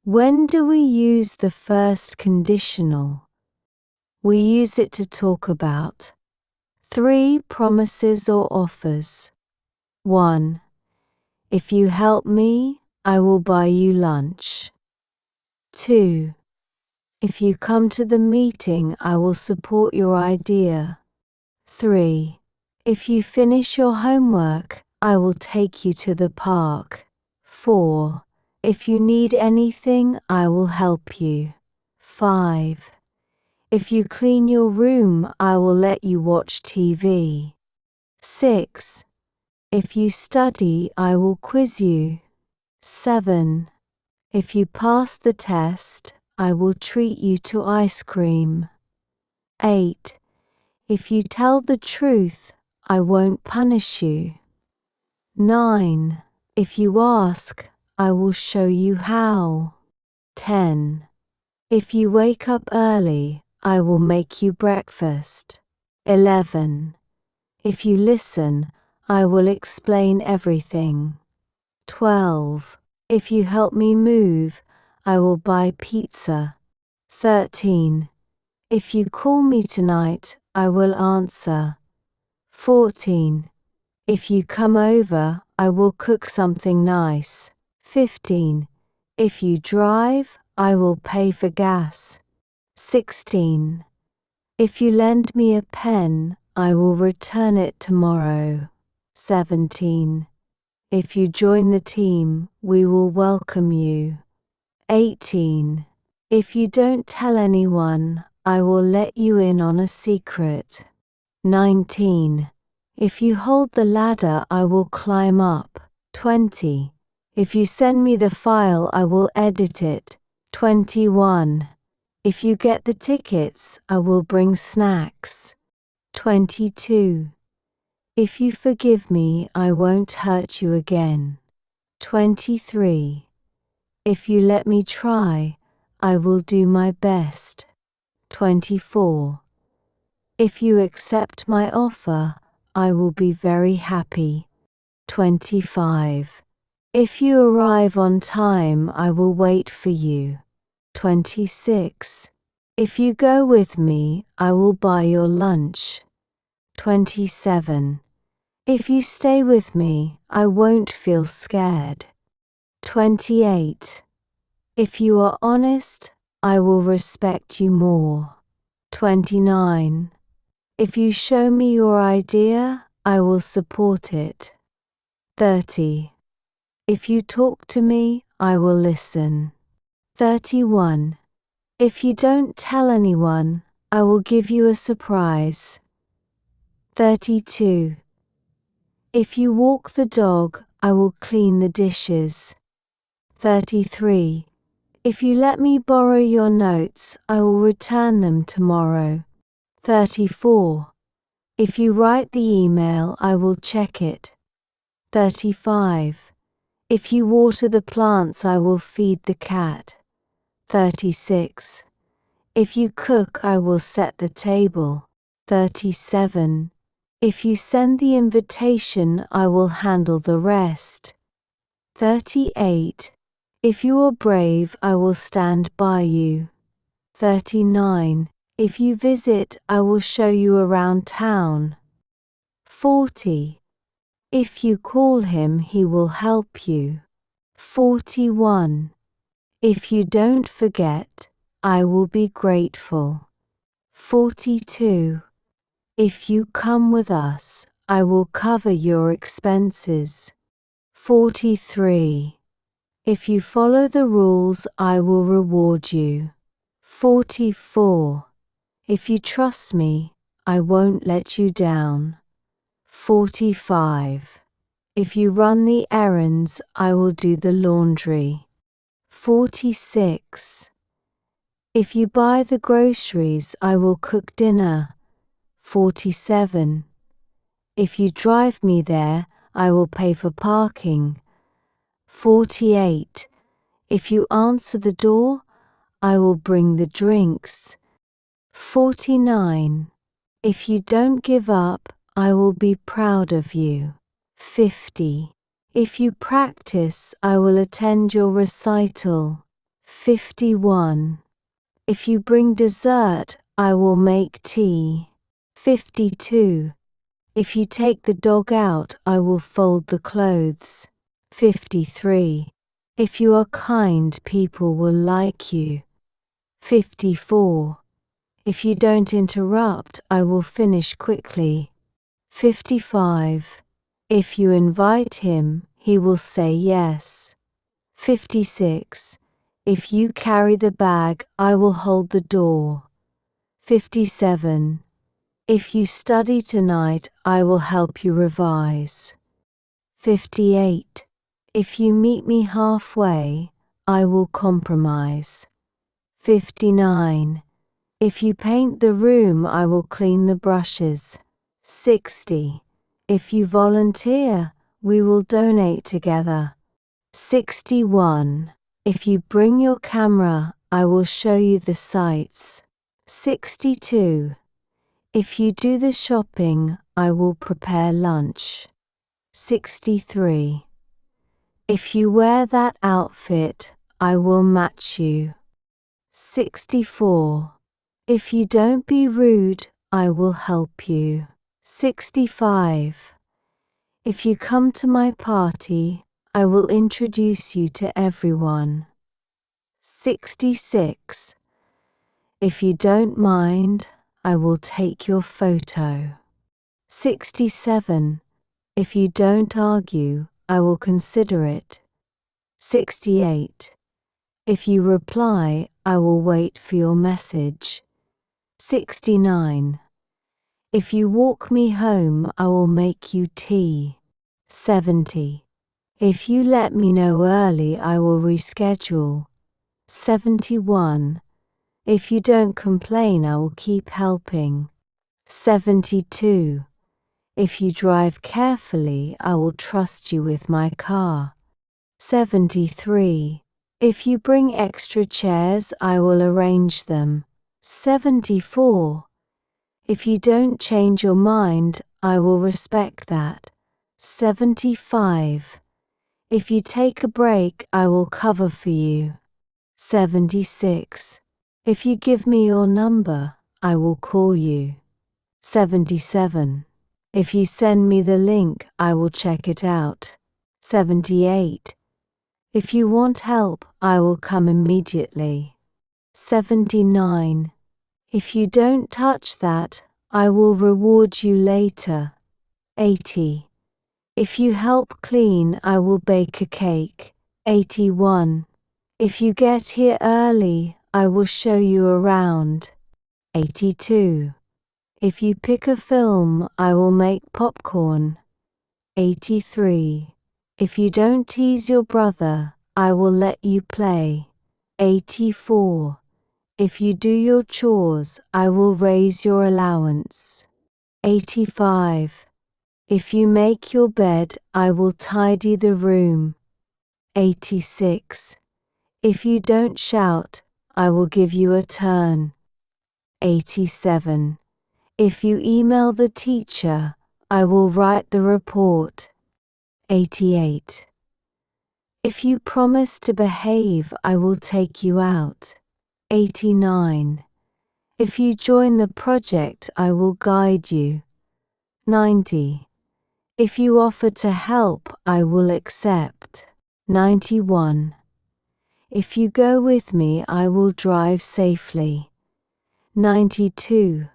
When do we use the first conditional? We use it to talk about 3 promises or offers. 1. If you help me, I will buy you lunch. 2. If you come to the meeting, I will support your idea. 3. If you finish your homework, I will take you to the park. 4. If you need anything, I will help you. 5. If you clean your room, I will let you watch TV. 6. If you study, I will quiz you. 7. If you pass the test, I will treat you to ice cream. 8. If you tell the truth, I won't punish you. 9. If you ask, I will show you how. 10. If you wake up early, I will make you breakfast. 11. If you listen, I will explain everything. 12. If you help me move, I will buy pizza. 13. If you call me tonight, I will answer. 14. If you come over, I will cook something nice. 15. If you drive, I will pay for gas. 16. If you lend me a pen, I will return it tomorrow. 17. If you join the team, we will welcome you. 18. If you don't tell anyone, I will let you in on a secret. 19. If you hold the ladder, I will climb up. 20. If you send me the file, I will edit it. 21. If you get the tickets, I will bring snacks. 22. If you forgive me, I won't hurt you again. 23. If you let me try, I will do my best. 24. If you accept my offer, I will be very happy. 25. If you arrive on time, I will wait for you. 26. If you go with me, I will buy your lunch. 27. If you stay with me, I won't feel scared. 28. If you are honest, I will respect you more. 29. If you show me your idea, I will support it. 30. If you talk to me, I will listen. 31. If you don't tell anyone, I will give you a surprise. 32. If you walk the dog, I will clean the dishes. 33. If you let me borrow your notes, I will return them tomorrow. 34. If you write the email, I will check it. 35. If you water the plants, I will feed the cat. 36. If you cook, I will set the table. 37. If you send the invitation, I will handle the rest. 38. If you are brave, I will stand by you. 39. If you visit, I will show you around town. 40. If you call him, he will help you. 41. If you don't forget, I will be grateful. 42. If you come with us, I will cover your expenses. 43. If you follow the rules, I will reward you. 44. If you trust me, I won't let you down. 45. If you run the errands, I will do the laundry. 46. If you buy the groceries, I will cook dinner. 47. If you drive me there, I will pay for parking. 48. If you answer the door, I will bring the drinks. 49. If you don't give up, I will be proud of you. 50. If you practice, I will attend your recital. 51. If you bring dessert, I will make tea. 52. If you take the dog out, I will fold the clothes. 53. If you are kind, people will like you. 54. If you don't interrupt, I will finish quickly. 55. If you invite him, he will say yes. 56. If you carry the bag, I will hold the door. 57. If you study tonight, I will help you revise. 58. If you meet me halfway, I will compromise. 59. If you paint the room, I will clean the brushes. 60. If you volunteer, we will donate together. 61. If you bring your camera, I will show you the sights. 62. If you do the shopping, I will prepare lunch. 63. If you wear that outfit, I will match you. 64. If you don't be rude, I will help you. 65. If you come to my party, I will introduce you to everyone. 66. If you don't mind, I will take your photo. 67. If you don't argue, I will consider it. 68. If you reply, I will wait for your message. 69. If you walk me home, I will make you tea. 70. If you let me know early, I will reschedule. 71. If you don't complain, I will keep helping. 72. If you drive carefully, I will trust you with my car. 73. If you bring extra chairs, I will arrange them. 74. If you don't change your mind, I will respect that. 75. If you take a break, I will cover for you. 76. If you give me your number, I will call you. 77. If you send me the link, I will check it out. 78. If you want help, I will come immediately. 79. If you don't touch that, I will reward you later. 80. If you help clean, I will bake a cake. 81. If you get here early, I will show you around. 82. If you pick a film, I will make popcorn. 83. If you don't tease your brother, I will let you play. 84. If you do your chores, I will raise your allowance. 85. If you make your bed, I will tidy the room. 86. If you don't shout, I will give you a turn. 87. If you email the teacher, I will write the report. 88. If you promise to behave, I will take you out. 89. If you join the project, I will guide you. 90. If you offer to help, I will accept. 91. If you go with me, I will drive safely. 92.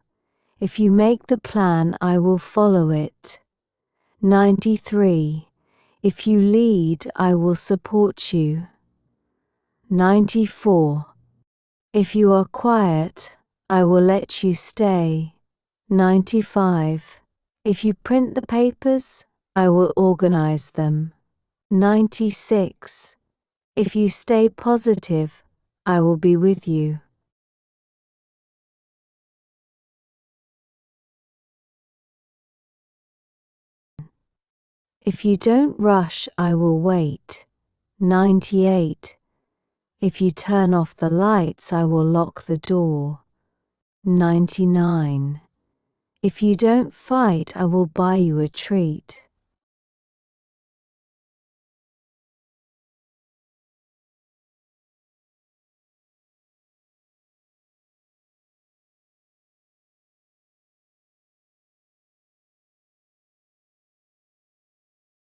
If you make the plan, I will follow it. 93. If you lead, I will support you. 94. If you are quiet, I will let you stay. 95. If you print the papers, I will organize them. 96. If you stay positive, I will be with you. If you don't rush, I will wait. 98. If you turn off the lights, I will lock the door. 99. If you don't fight, I will buy you a treat.